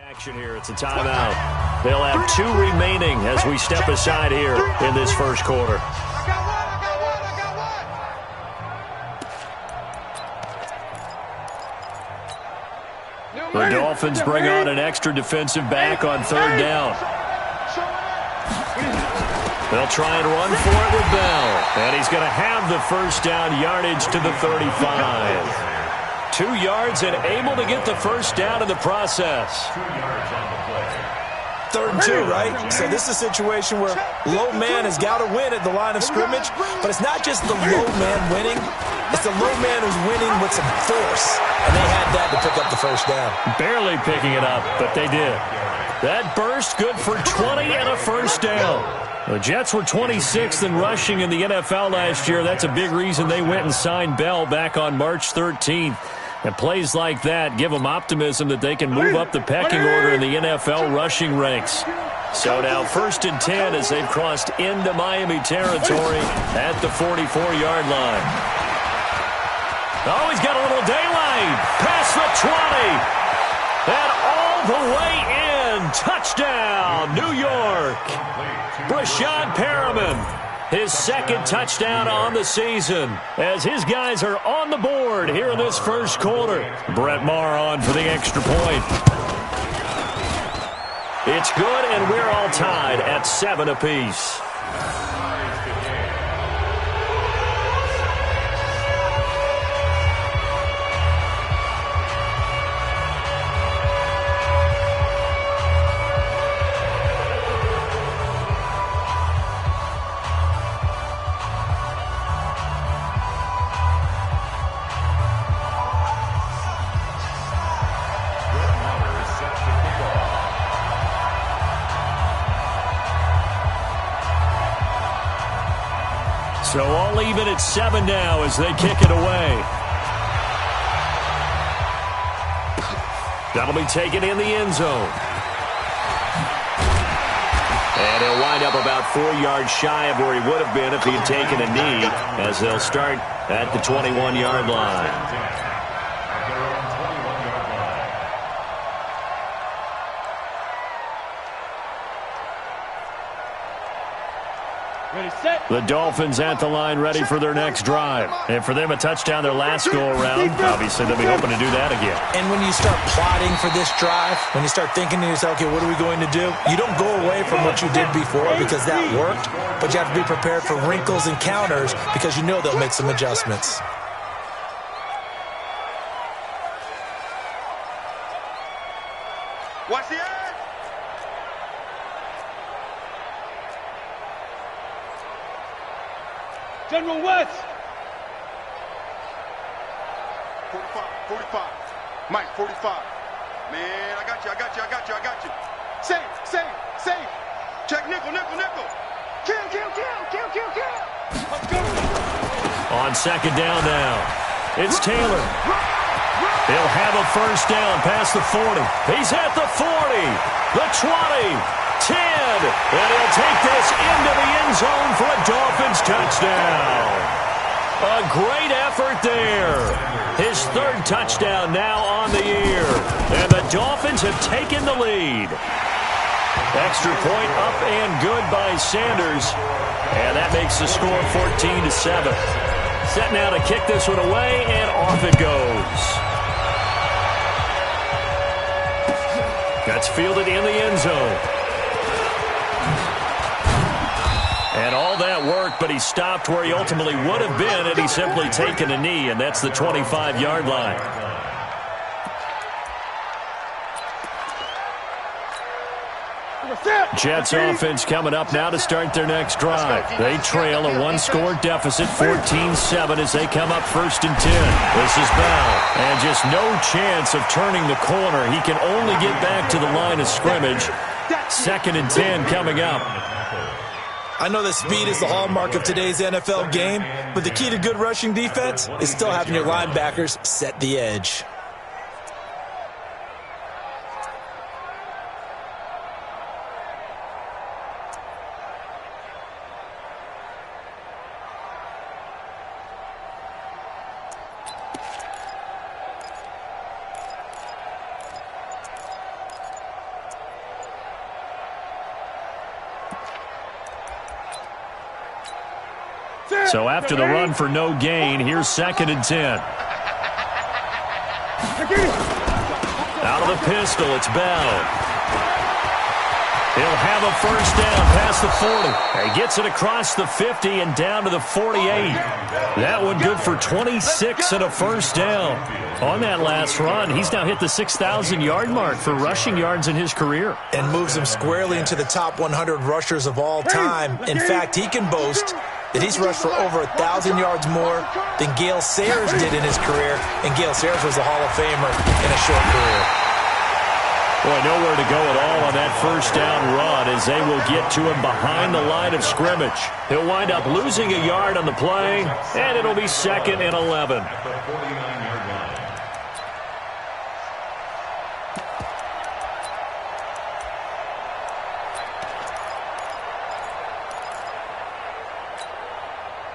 Action here. It's a timeout. They'll have 2 remaining as we step aside here in this first quarter. The Dolphins bring on an extra defensive back on 3rd down. They'll try and run for it with Bell. And he's going to have the first down yardage to the 35. 2 yards and able to get the first down in the process. 3rd and 2, right? So this is a situation where low man has got to win at the line of scrimmage, but it's not just the low man winning. It's the low man who's winning with some force, and they had that to pick up the first down. Barely picking it up, but they did. That burst good for 20 and a first down. The Jets were 26th in rushing in the NFL last year. That's a big reason they went and signed Bell back on March 13th. And plays like that give them optimism that they can move up the pecking order in the NFL rushing ranks. So now 1st and 10 as they've crossed into Miami territory at the 44-yard line. Oh, he's got a little daylight. Past the 20. And all the way in. Touchdown, New York. Brashad Perriman. His 2nd touchdown on the season as his guys are on the board here in this first quarter. Brett Maher on for the extra point. It's good, and we're all tied at 7 apiece. So all even at 7 now as they kick it away. That'll be taken in the end zone. And he'll wind up about 4 yards shy of where he would have been if he had taken a knee, as they'll start at the 21-yard line. The Dolphins at the line ready for their next drive. And for them, a touchdown their last go-around. Obviously, they'll be hoping to do that again. And when you start plotting for this drive, when you start thinking to yourself, okay, what are we going to do? You don't go away from what you did before because that worked, but you have to be prepared for wrinkles and counters because you know they'll make some adjustments. Watch the edge. General West. 45. Mike, 45. Man, I got you. Save. Check nickel. Kill. Let's go. On 2nd down now, it's Taylor. He'll have a first down past the 40. He's at the 40, the 20. 10, and he'll take this into the end zone for a Dolphins touchdown. A great effort there. His 3rd touchdown now on the year, and the Dolphins have taken the lead. Extra point up and good by Sanders, and that makes the score 14-7. Set now to kick this one away, and off it goes. That's fielded in the end zone. And all that worked, but he stopped where he ultimately would have been had he simply taken a knee, and that's the 25-yard line. Jets offense coming up now to start their next drive. They trail a 1-score deficit, 14-7, as they come up 1st and 10. This is Bell, and just no chance of turning the corner. He can only get back to the line of scrimmage. 2nd and 10 coming up. I know that speed is the hallmark of today's NFL game, but the key to good rushing defense is still having your linebackers set the edge. So after the run for no gain, here's 2nd and 10. Out of the pistol, it's Bell. He'll have a first down past the 40. He gets it across the 50 and down to the 48. That one good for 26 and a first down. On that last run, he's now hit the 6,000-yard mark for rushing yards in his career. And moves him squarely into the top 100 rushers of all time. In fact, he can boast that he's rushed for over 1,000 yards more than Gale Sayers did in his career. And Gale Sayers was a Hall of Famer in a short career. Boy, nowhere to go at all on that first down run as they will get to him behind the line of scrimmage. He'll wind up losing a yard on the play, and it'll be 2nd and 11.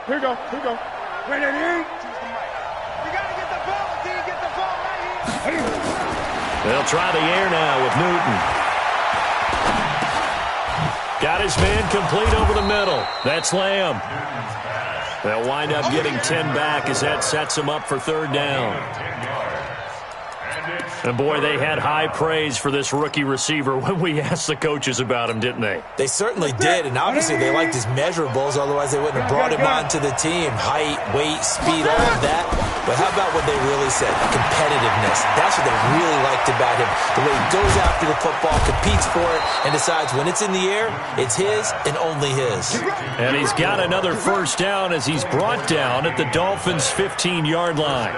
Here we go. Right in here. You got to get the ball. Did you get the ball right here? They'll try the air now with Newton. Got his man complete over the middle. That's Lamb. They'll wind up getting 10 back as that sets them up for 3rd down. And, boy, they had high praise for this rookie receiver when we asked the coaches about him, didn't they? They certainly did, and obviously they liked his measurables, otherwise they wouldn't have brought him onto the team. Height, weight, speed, all of that. But how about what they really said? Competitiveness. That's what they really liked about him. The way he goes after the football, competes for it, and decides when it's in the air, it's his and only his. And he's got another first down as he's brought down at the Dolphins' 15-yard line.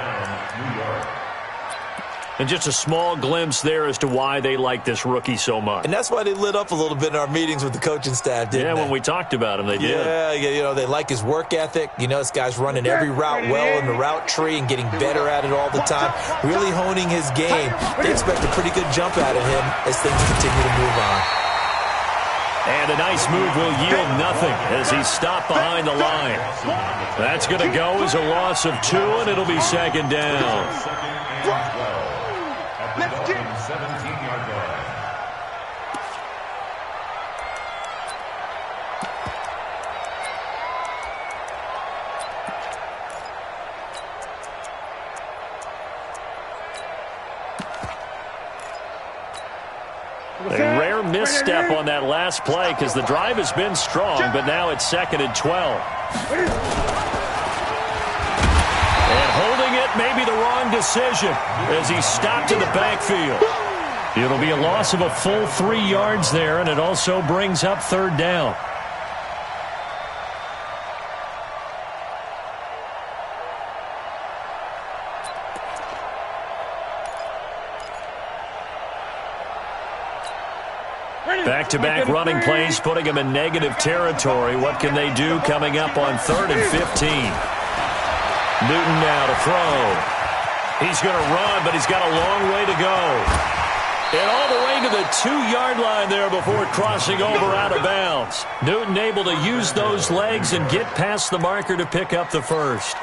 And just a small glimpse there as to why they like this rookie so much. And that's why they lit up a little bit in our meetings with the coaching staff, didn't they? Yeah, when we talked about him, they did. Yeah, you know, they like his work ethic. You know, this guy's running every route well in the route tree and getting better at it all the time, really honing his game. They expect a pretty good jump out of him as things continue to move on. And a nice move will yield nothing as he's stopped behind the line. That's going to go as a loss of 2, and it'll be 2nd down. 17-yard line. A rare misstep on that last play because the drive has been strong, but now it's 2nd and 12. And holding it may be the wrong decision as he stopped in the backfield. It'll be a loss of a full 3 yards there, and it also brings up 3rd down. Back-to-back running plays putting him in negative territory. What can they do coming up on 3rd and 15? Newton now to throw. He's going to run, but he's got a long way to go. And all the way to the 2-yard line there before crossing over out of bounds. Newton able to use those legs and get past the marker to pick up the first.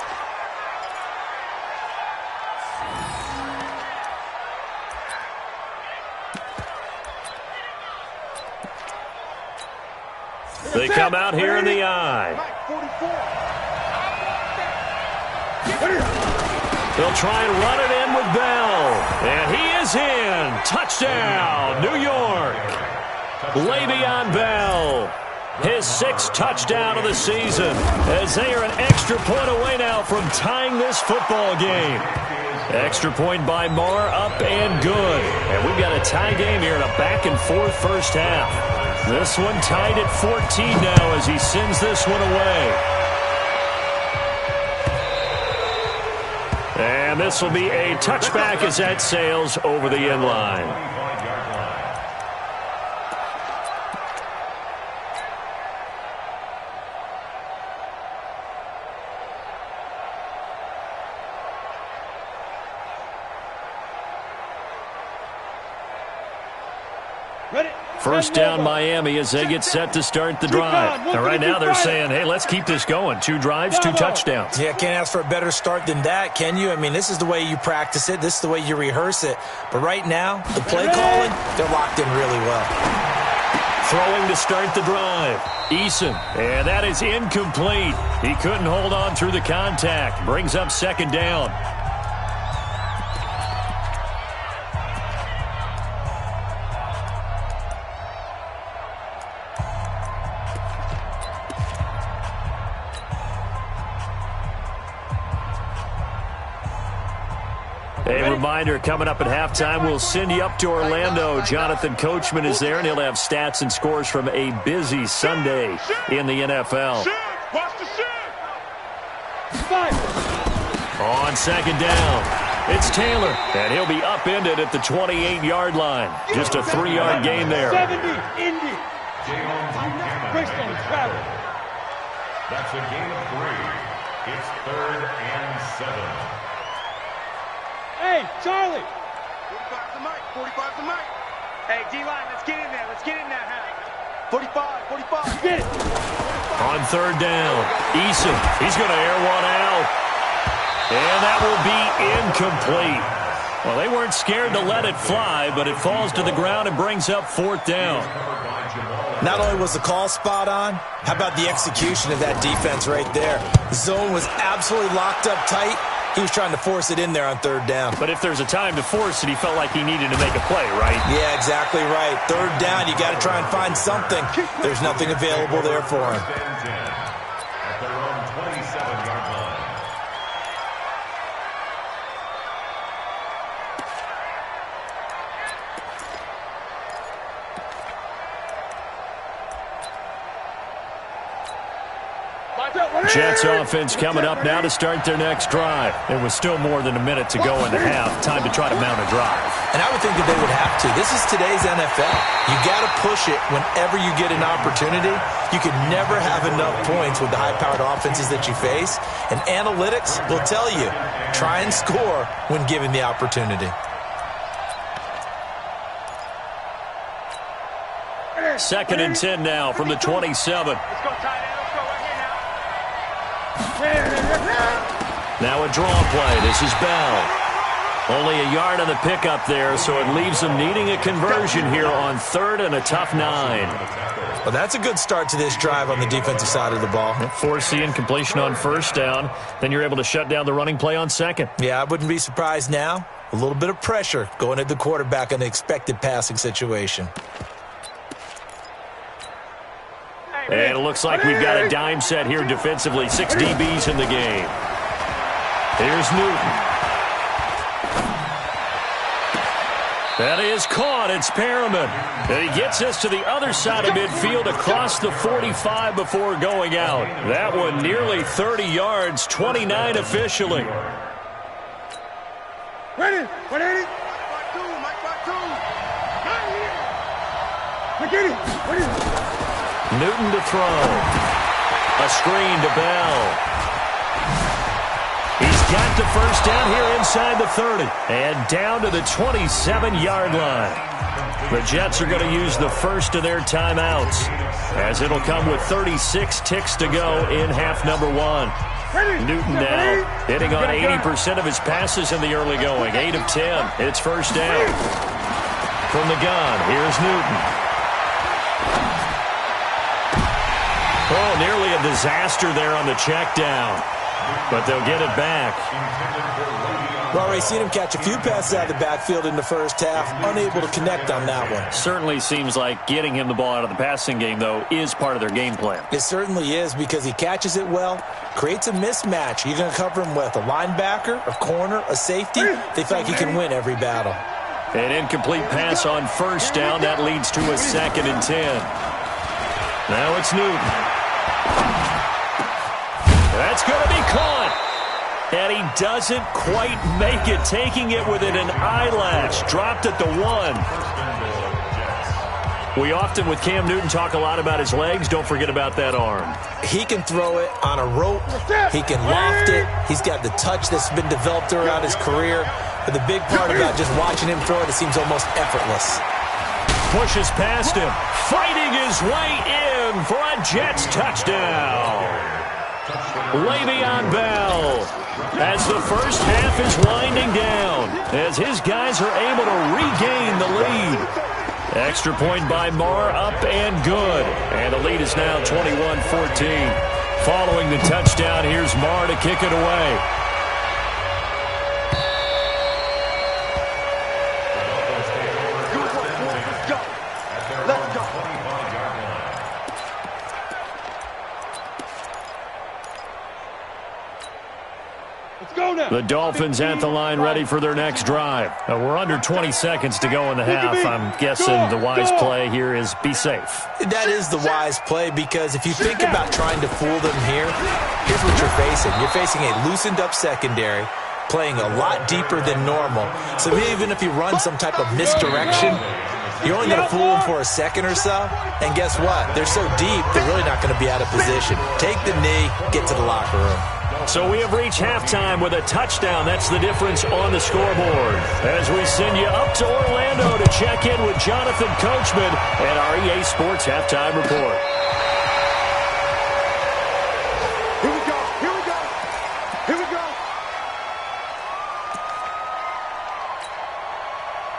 They come out here in the eye. They'll try and run it in with Bell. And he is in. Touchdown, New York. Le'Veon Bell. His 6th touchdown of the season as they are an extra point away now from tying this football game. Extra point by Marr, up and good. And we've got a tie game here in a back-and-forth first half. This one tied at 14 now as he sends this one away. And this will be a touchback as that sails over the end line. First down Miami as they get set to start the drive. And right now they're saying, hey, let's keep this going. 2 drives, 2 touchdowns. Yeah, can't ask for a better start than that, can you? I mean, this is the way you practice it. This is the way you rehearse it. But right now, the play calling, they're locked in really well. Throwing to start the drive. Eason, and that is incomplete. He couldn't hold on through the contact. Brings up second down. A reminder, coming up at halftime, we'll send you up to Orlando. Jonathan Coachman is there, and he'll have stats and scores from a busy Sunday in the NFL. On second down, it's Taylor, and he'll be upended at the 28-yard line. Just a 3-yard gain there. 70, Indy. Christian, travel. That's a gain of 3. It's 3rd and 7. Hey, Charlie. 45 to Mike. 45 to Mike. Hey, D-line, let's get in there. Let's get in that half. 45. Get it. On third down, Eason. He's going to air one out. And that will be incomplete. Well, they weren't scared to let it fly, but it falls to the ground and brings up 4th down. Not only was the call spot on, how about the execution of that defense right there? The zone was absolutely locked up tight. He was trying to force it in there on third down. But if there's a time to force it, he felt like he needed to make a play, right? Yeah, exactly right. Third down, you got to try and find something. There's nothing available there for him. At their own 27-yard line. Jets offense coming up now to start their next drive. There was still more than a minute to go in the half. Time to try to mount a drive. And I would think that they would have to. This is today's NFL. You got to push it whenever you get an opportunity. You can never have enough points with the high-powered offenses that you face. And analytics will tell you, try and score when given the opportunity. Second and 10 now from the 27. Let's go, tight end. Let's go right here now. Now a draw play. This is Bell. Only a yard on the pickup there, so it leaves them needing a conversion here on 3rd and a tough 9. Well, that's a good start to this drive on the defensive side of the ball. Force the incompletion on 1st down. Then you're able to shut down the running play on 2nd. Yeah, I wouldn't be surprised now. A little bit of pressure going at the quarterback in an expected passing situation. And it looks like we've got a dime set here defensively. 6 DBs in the game. Here's Newton. That is caught. It's Perriman. And he gets us to the other side of midfield across the 45 before going out. That one nearly 30 yards, 29 officially. Ready? Newton to throw. A screen to Bell. He's got the first down here inside the 30. And down to the 27-yard line. The Jets are going to use the first of their timeouts, as it'll come with 36 ticks to go in half number 1. Newton now hitting on 80% of his passes in the early going. 8 of 10. It's first down. From the gun, here's Newton. Oh, nearly a disaster there on the check down. But they'll get it back. Well, already seen him catch a few passes out of the backfield in the first half. Unable to connect on that one. Certainly seems like getting him the ball out of the passing game, though, is part of their game plan. It certainly is, because he catches it well, creates a mismatch. You're going to cover him with a linebacker, a corner, a safety. They feel like he can win every battle. An incomplete pass on first down. That leads to a 2nd and 10. Now it's Newton. That's going to be caught. And he doesn't quite make it, taking it within an eyelash. Dropped at the 1. We often, with Cam Newton, talk a lot about his legs. Don't forget about that arm. He can throw it on a rope. He can loft it. He's got the touch that's been developed throughout his career. But the big part about just watching him throw it seems almost effortless. Pushes past him. Fighting his way in for a Jets touchdown. Le'Veon Bell, as the first half is winding down, as his guys are able to regain the lead. Extra point by Marr, up and good. And the lead is now 21-14. Following the touchdown, here's Marr to kick it away. The Dolphins at the line ready for their next drive. We're under 20 seconds to go in the half. I'm guessing the wise play here is be safe. That is the wise play because if you think about trying to fool them here, here's what you're facing. You're facing a loosened up secondary, playing a lot deeper than normal. So even if you run some type of misdirection, you're only going to fool them for a second or so. And guess what? They're so deep, they're really not going to be out of position. Take the knee, get to the locker room. So we have reached halftime with a touchdown. That's the difference on the scoreboard. As we send you up to Orlando to check in with Jonathan Coachman and our EA Sports Halftime Report. Here we go. Here we go. Here we go.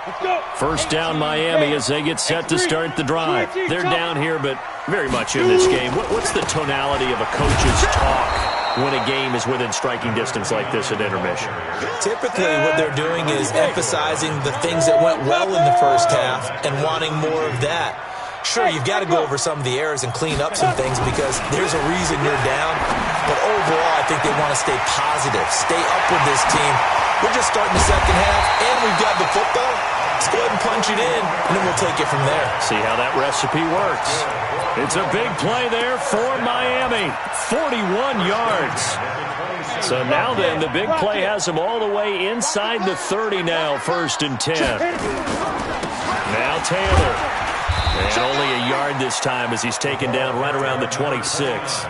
Let's go. First down Miami as they get set to start the drive. They're down here, but very much in this game. What's the tonality of a coach's talk when a game is within striking distance like this at intermission? Typically what they're doing is emphasizing the things that went well in the first half and wanting more of that. Sure, you've got to go over some of the errors and clean up some things because there's a reason you're down. But overall, I think they want to stay positive, stay up with this team. We're just starting the second half, and we've got the football. Let's go ahead and punch it in, and then we'll take it from there. See how that recipe works. It's a big play there for Miami. 41 yards. So now then, the big play has them all the way inside the 30 now, 1st and 10. Now Taylor. And only a yard this time as he's taken down right around the 26.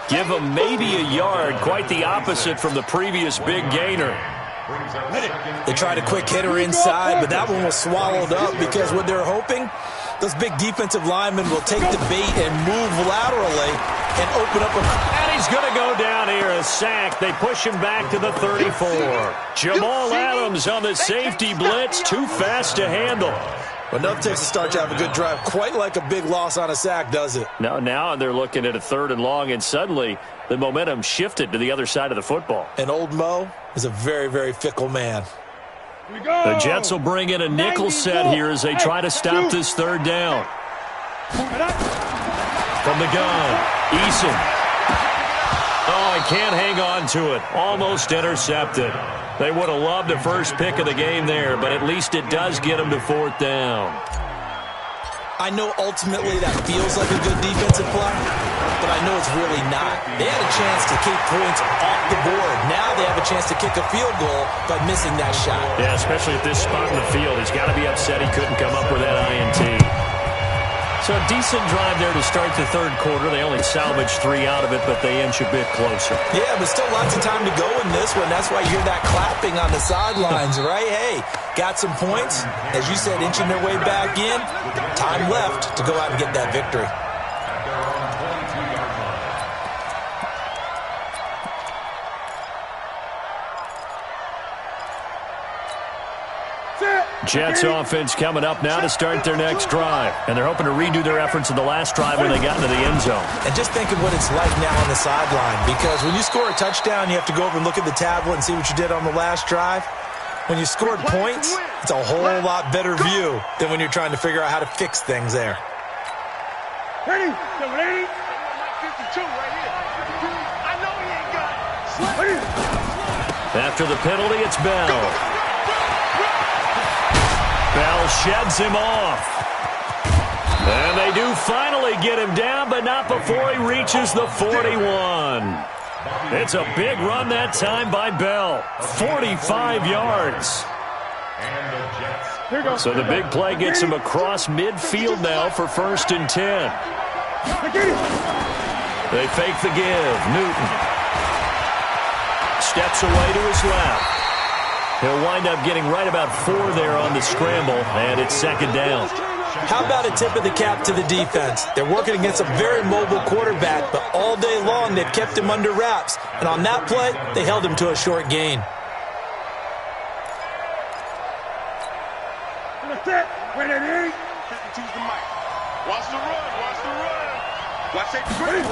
Give him maybe a yard, quite the opposite from the previous big gainer. They tried a quick hitter inside, but that one was swallowed up because what they're hoping, those big defensive linemen will take the bait and move laterally and open up a... And he's going to go down here, a sack. They push him back to the 34. Jamal Adams on the safety blitz, too fast to handle. But enough takes to start to have a good drive. Quite like a big loss on a sack, does it? Now they're looking at a 3rd and long, and suddenly the momentum shifted to the other side of the football. And old Mo is a very, very fickle man. The Jets will bring in a nickel set here as they try to stop this 3rd down. From the gun, Eason. Oh, I can't hang on to it. Almost intercepted. They would have loved the first pick of the game there, but at least it does get them to 4th down. I know ultimately that feels like a good defensive play, but I know it's really not. They had a chance to keep points off the board. Now they have a chance to kick a field goal by missing that shot. Yeah, especially at this spot in the field. He's got to be upset he couldn't come up with that INT. So a decent drive there to start the 3rd quarter. They only salvaged 3 out of it, but they inch a bit closer. Yeah, but still lots of time to go in this one. That's why you hear that clapping on the sidelines, right? Hey, got some points. As you said, inching their way back in. Time left to go out and get that victory. Jets offense coming up now to start their next drive. And they're hoping to redo their efforts in the last drive when they got into the end zone. And just think of what it's like now on the sideline. Because when you score a touchdown, you have to go over and look at the tablet and see what you did on the last drive. When you scored points, it's a whole lot better view than when you're trying to figure out how to fix things there. Ready? No, ready? 52 right here. I know he ain't got it. After the penalty, it's Bell. Bell sheds him off. And they do finally get him down, but not before he reaches the 41. It's a big run that time by Bell. 45 yards. So the big play gets him across midfield now for 1st and 10. They fake the give. Newton steps away to his left. He'll wind up getting right about 4 there on the scramble, and it's 2nd down. How about a tip of the cap to the defense? They're working against a very mobile quarterback, but all day long they've kept him under wraps. And on that play, they held him to a short gain. 52's the mic. Watch the run. Watch the run. Watch that grip.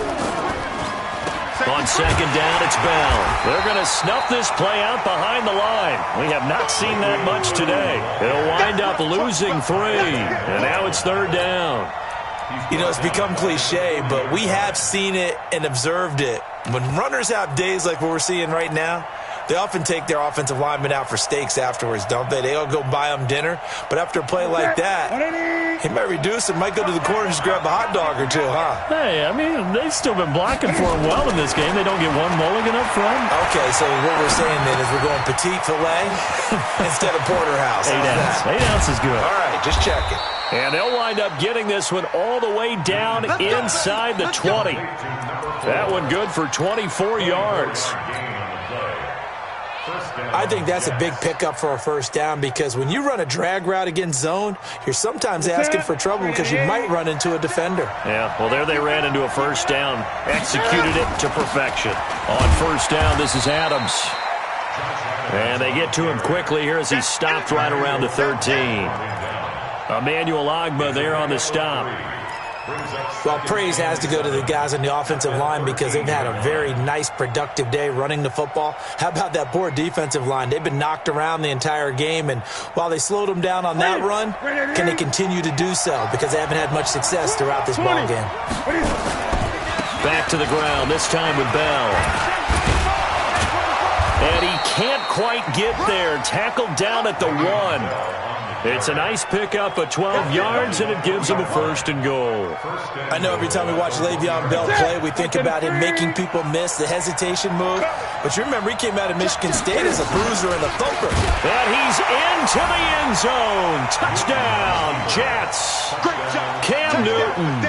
On second down, it's Bell. They're going to snuff this play out behind the line. We have not seen that much today. They'll wind up losing 3, and now it's third down. You know, it's become cliche, but we have seen it and observed it. When runners have days like what we're seeing right now, they often take their offensive linemen out for steaks afterwards, don't they? They all go buy them dinner. But after a play like that, he might reduce and might go to the corner and just grab a hot dog or two, huh? Hey, I mean, they've still been blocking for him well in this game. They don't get one mulligan up front. Okay, so what we're saying then is we're going petite filet instead of porterhouse. 8 ounce. 8 ounce is good. All right, just checking. And they'll wind up getting this one all the way down inside the 20. That one good for 24 yards. I think that's a big pickup for a first down because when you run a drag route against zone, you're sometimes asking for trouble because you might run into a defender. Yeah, well, there they ran into a first down. Executed it to perfection. On first down, this is Adams. And they get to him quickly here as he stopped right around the 13. Emmanuel Ogbah there on the stop. Well, praise has to go to the guys on the offensive line because they've had a very nice, productive day running the football. How about that poor defensive line? They've been knocked around the entire game, and while they slowed them down on that run, can they continue to do so? Because they haven't had much success throughout this ball game. Back to the ground, this time with Bell. And he can't quite get there. Tackled down at the 1. It's a nice pickup of 12 yards, and it gives him a first and goal. I know every time we watch Le'Veon Bell play, we think about him making people miss the hesitation move. But you remember he came out of Michigan State as a bruiser and a thumper. And he's into the end zone. Touchdown, Jets. Cam Newton.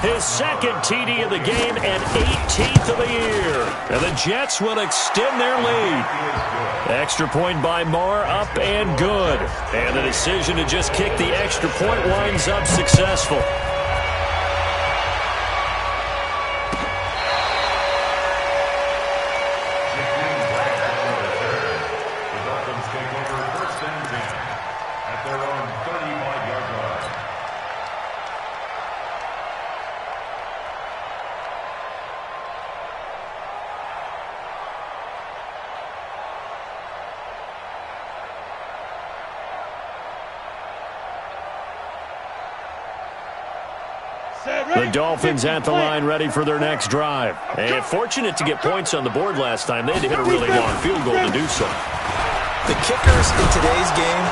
His second TD of the game and 18th of the year. And the Jets will extend their lead. Extra point by Marr, up and good. And the decision to just kick the extra point winds up successful. The Dolphins at the line ready for their next drive. And fortunate to get points on the board last time. They had to hit a really long field goal to do so. The kickers in today's game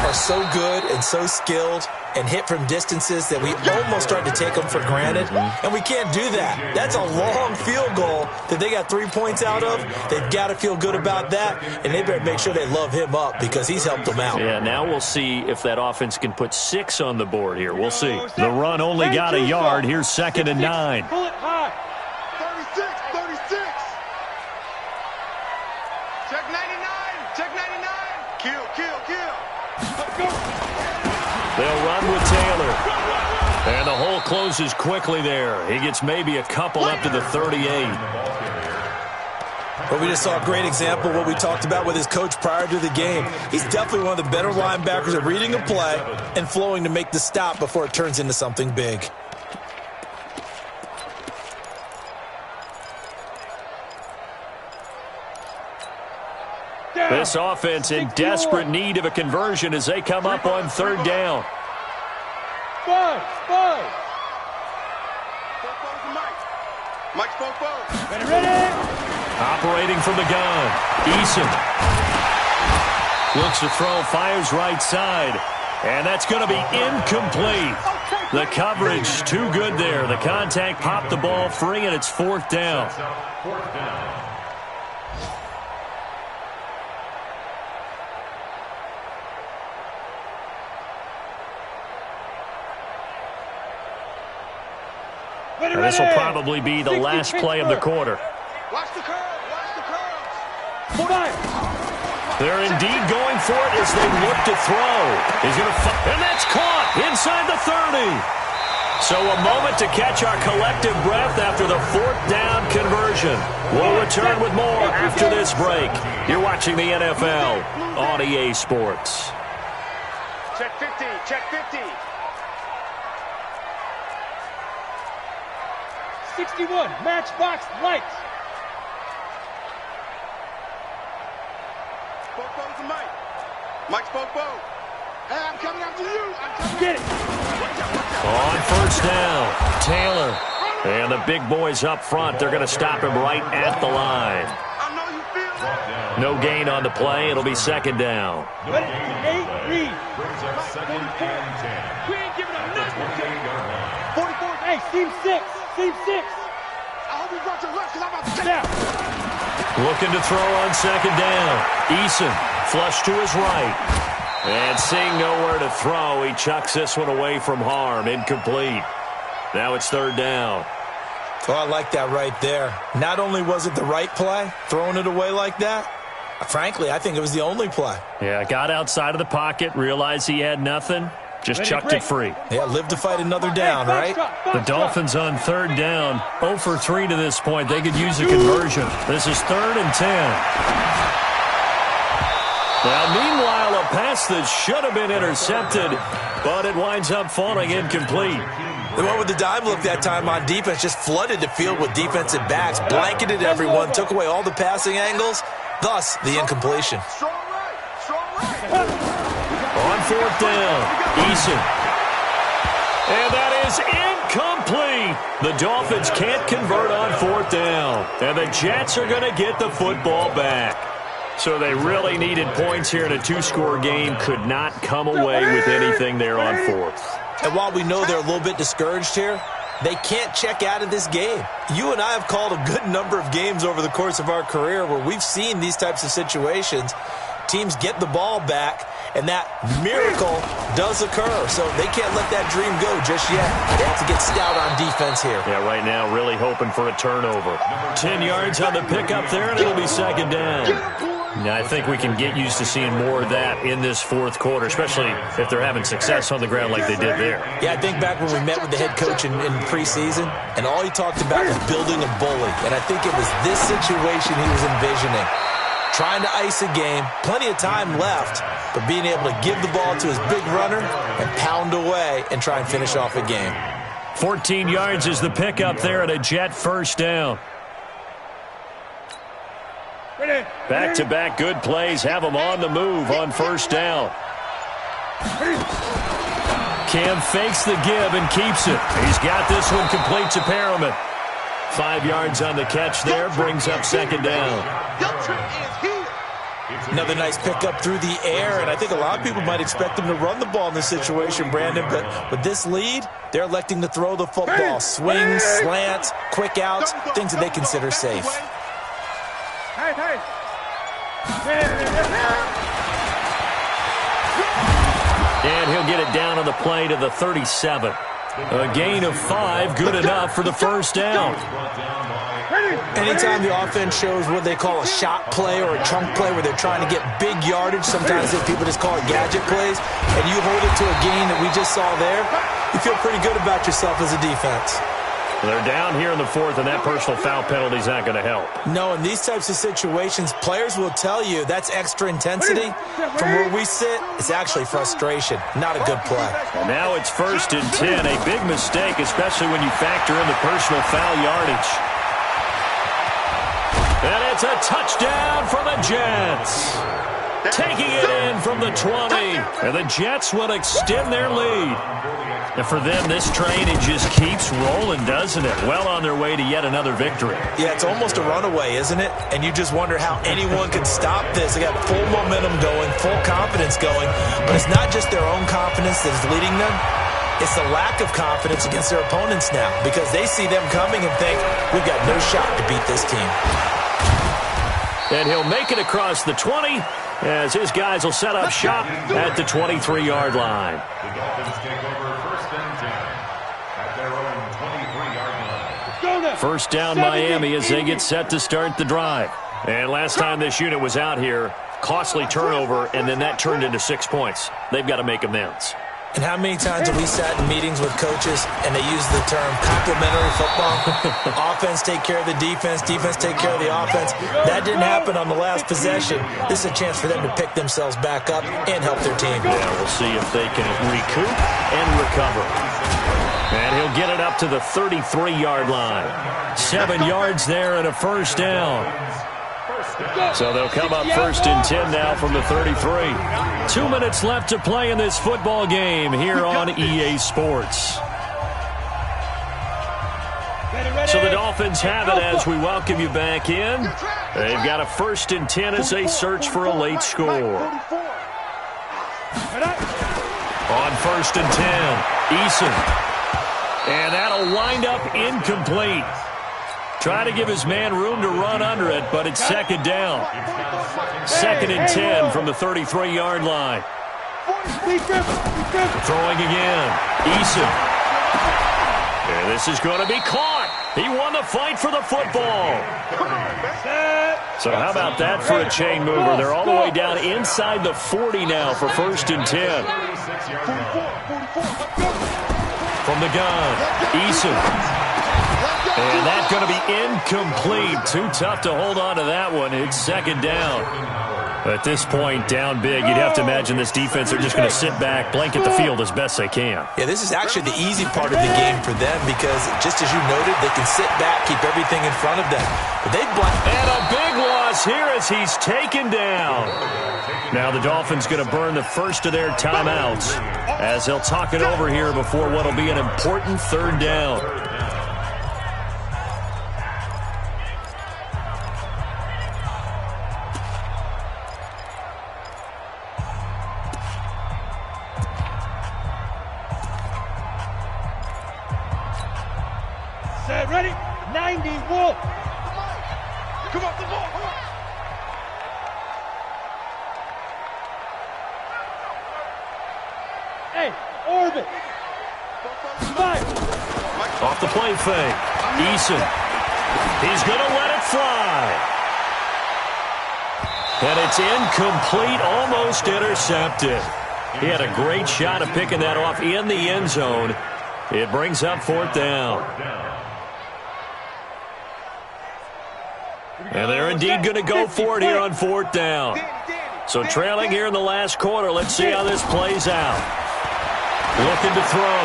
are so good and so skilled and hit from distances that we almost start to take them for granted. And we can't do that. That's a long field goal that they got 3 points out of. They've got to feel good about that, and they better make sure they love him up because he's helped them out. Yeah, now we'll see if that offense can put 6 on the board here. We'll see. The run only got a yard. Here's 2nd and 9. Pull it high. 36. Check 99. Check 99. Kill. Let's go. They'll run with Taylor. And the hole closes quickly there. He gets maybe a couple up to the 38. Well, we just saw a great example of what we talked about with his coach prior to the game. He's definitely one of the better linebackers at reading a play and flowing to make the stop before it turns into something big. This offense in desperate need of a conversion as they come up on 3rd down. Five. Mike's ready. Operating from the gun. Eason. Looks to throw, fires right side. And that's going to be incomplete. The coverage too good there. The contact popped the ball free, and it's 4th down. And this will probably be the last play of the quarter. Watch the curls. They're indeed going for it as they look to throw. He's going to, and that's caught inside the 30. So a moment to catch our collective breath after the 4th down conversion. We'll return with more after this break. You're watching the NFL on EA Sports. Check 50. 61, Matchbox Lights. Spoke to Mike. Mike spoke. Hey, I'm coming after you. Get it. On first down, Taylor. And the big boys up front, they're going to stop him right at the line. I know you feel it. No gain on the play. It'll be second down. Ready? 8 read. Brings up second and 10. We ain't giving up nothing. 28-yard line. 44. Hey, seam 6. Seam 6. I hope you brought your left because I'm about to get out. Looking to throw on second down. Eason flush to his right. And seeing nowhere to throw, he chucks this one away from harm. Incomplete. Now it's third down. Oh, I like that right there. Not only was it the right play, throwing it away like that, frankly, I think it was the only play. Yeah, got outside of the pocket, realized he had nothing, just chucked it free. Yeah, live to fight another down, right? The Dolphins on third down, 0 for 3 to this point. They could use a conversion. This is 3rd and 10. Now, meanwhile, a pass that should have been intercepted, but it winds up falling incomplete. They went with the dime look that time on defense, just flooded the field with defensive backs, blanketed everyone, took away all the passing angles, thus the incompletion. On fourth down, Eason. And that is incomplete. The Dolphins can't convert on fourth down, and the Jets are going to get the football back. So they really needed points here in a two-score game, could not come away with anything there on fourth. And while we know they're a little bit discouraged here, they can't check out of this game. You and I have called a good number of games over the course of our career where we've seen these types of situations. Teams get the ball back, and that miracle does occur. So they can't let that dream go just yet. They have to get stout on defense here. Yeah, right now really hoping for a turnover. 10 yards on the pickup there, and it'll be second down. Yeah, I think we can get used to seeing more of that in this fourth quarter, especially if they're having success on the ground like they did there. Yeah, I think back when we met with the head coach in preseason, and all he talked about was building a bully. And I think it was this situation he was envisioning. Trying to ice a game, plenty of time left, but being able to give the ball to his big runner and pound away and try and finish off a game. 14 yards is the pickup there at a Jet first down. Back-to-back good plays have them on the move on first down. Cam fakes the give and keeps it. He's got this one complete to Perriman. 5 yards on the catch there, brings up second down. Another nice pickup through the air, and I think a lot of people might expect them to run the ball in this situation, Brandon, but with this lead, they're electing to throw the football. Swings, slants, quick outs, things that they consider safe. And he'll get it down on the play to the 37. A gain of 5, good enough for the first down. Anytime the offense shows what they call a shot play or a chunk play where they're trying to get big yardage, sometimes people just call it gadget plays, and you hold it to a gain that we just saw there, you feel pretty good about yourself as a defense. They're down here in the fourth, and that personal foul penalty is not going to help. No, in these types of situations, players will tell you that's extra intensity. From where we sit, it's actually frustration, not a good play. And now it's 1st and 10, a big mistake, especially when you factor in the personal foul yardage. And it's a touchdown for the Jets. Taking it in from the 20, and the Jets will extend their lead. And for them, this train, it just keeps rolling, doesn't it? Well on their way to yet another victory. Yeah, it's almost a runaway, isn't it? And you just wonder how anyone can stop this. They got full momentum going, full confidence going. But it's not just their own confidence that is leading them. It's the lack of confidence against their opponents now because they see them coming and think, we've got no shot to beat this team. And he'll make it across the 20 as his guys will set up shop at the 23-yard line. The Dolphins take over 1st and 10 at their own 23-yard line. First down Miami as they get set to start the drive. And last time this unit was out here, costly turnover, and then that turned into 6 points. They've got to make amends. And how many times have we sat in meetings with coaches and they use the term complementary football? Offense take care of the defense, defense take care of the offense. That didn't happen on the last possession. This is a chance for them to pick themselves back up and help their team. Yeah, we'll see if they can recoup and recover. And he'll get it up to the 33-yard line. 7 yards there and a first down. So they'll come up 1st and 10 now from the 33. 2 minutes left to play in this football game here on EA Sports. So the Dolphins have it as we welcome you back in. They've got a 1st and 10 as they search for a late score. On 1st and 10, Eason. And that'll wind up incomplete. Try to give his man room to run under it, but it's 2nd down. 2nd and 10 from the 33-yard line. Throwing again. Eason. And this is going to be caught. He won the fight for the football. So how about that for a chain mover? They're all the way down inside the 40 now for 1st and 10. From the gun, Eason. And that's going to be incomplete. Too tough to hold on to that one. It's 2nd down. At this point, down big, you'd have to imagine this defense are just going to sit back, blanket the field as best they can. Yeah, this is actually the easy part of the game for them because, just as you noted, they can sit back, keep everything in front of them. But and a big loss here as he's taken down. Now the Dolphins going to burn the first of their timeouts as they'll talk it over here before what will be an important 3rd down. Ready? 90, Wolf. Come on, the ball. Hey, orbit. Five. Off the play fake. Eason. He's going to let it fly. And it's incomplete, almost intercepted. He had a great shot at picking that off in the end zone. It brings up 4th down. And they're indeed going to go for it here on 4th down. So trailing here in the last quarter, let's see how this plays out. Looking to throw.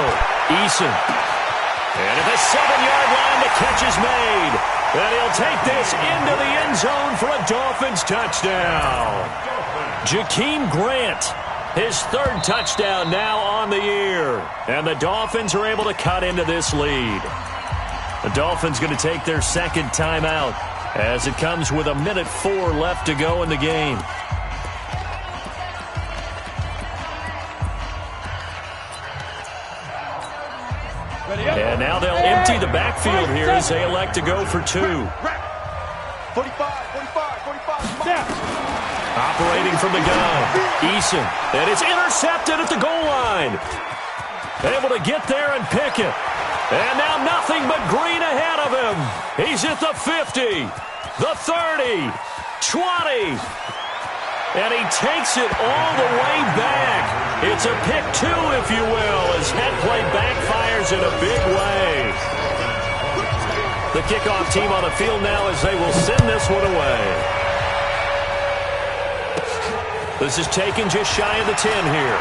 Eason. And at the 7-yard line, the catch is made. And he'll take this into the end zone for a Dolphins touchdown. Jakeem Grant, his 3rd touchdown now on the year. And the Dolphins are able to cut into this lead. The Dolphins going to take their 2nd timeout as it comes with 1:04 left to go in the game. And now they'll empty the backfield here as they elect to go for 2. 45. Operating from the gun, Eason. And it's intercepted at the goal line. Able to get there and pick it. And now nothing but green ahead of him. He's at the 50, the 30, 20. And he takes it all the way back. It's a pick 2, if you will, as head play backfires in a big way. The kickoff team on the field now as they will send this one away. This is taken just shy of the 10 here.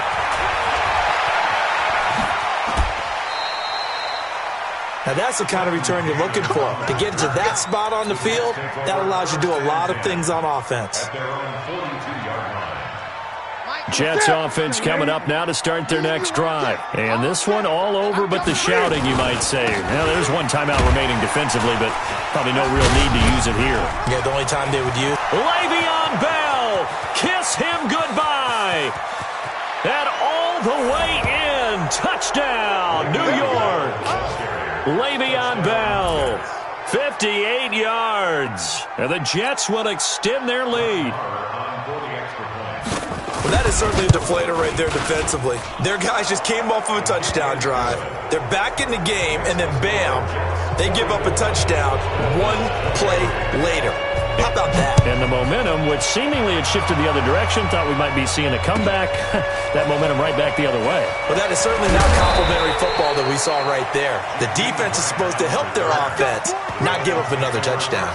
Now that's the kind of return you're looking for. To get to that spot on the field, that allows you to do a lot of things on offense. Jets offense coming up now to start their next drive. And this one all over but the shouting, you might say. Now, there's one timeout remaining defensively, but probably no real need to use it here. Yeah, the only time they would use. Le'Veon Bell, kiss him goodbye. And all the way in, touchdown, New York. Le'Veon Bell, 58 yards. And the Jets will extend their lead. Well, that is certainly a deflator right there defensively. Their guys just came off of a touchdown drive. They're back in the game, and then bam, they give up a touchdown 1 play later. How about that? And the momentum, which seemingly had shifted the other direction, thought we might be seeing a comeback. That momentum right back the other way. Well, that is certainly not complimentary football that we saw right there. The defense is supposed to help their offense, not give up another touchdown.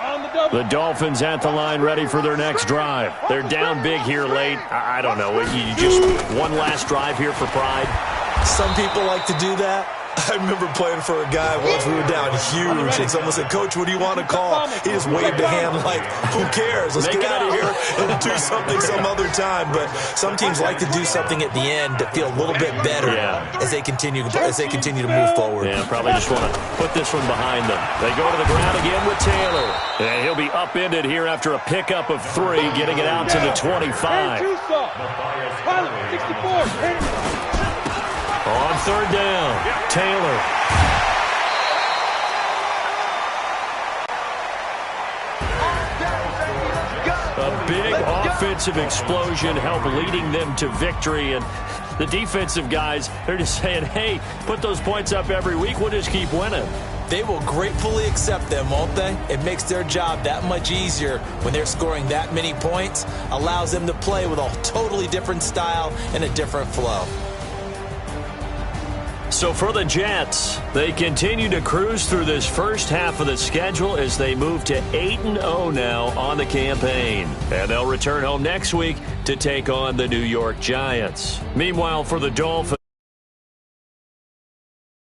On the The Dolphins at the line ready for their next drive. They're down big here late. I don't know. You just one last drive here for pride. Some people like to do that. I remember playing for a guy once. We were down huge, and someone said, "Coach, what do you want to call?" He just waved a hand like, "Who cares? Let's get out of here and do something some other time." But some teams like to do something at the end that feel a little bit better as they continue to move forward. Yeah, probably just want to put this one behind them. They go to the ground again with Taylor. And he'll be upended here after a pickup of 3, getting it out to the 25. On third down, Taylor. A big offensive explosion helped leading them to victory. And the defensive guys, they're just saying, hey, put those points up every week. We'll just keep winning. They will gratefully accept them, won't they? It makes their job that much easier when they're scoring that many points. Allows them to play with a totally different style and a different flow. So for the Jets, they continue to cruise through this first half of the schedule as they move to 8-0 now on the campaign. And they'll return home next week to take on the New York Giants. Meanwhile, for the Dolphins,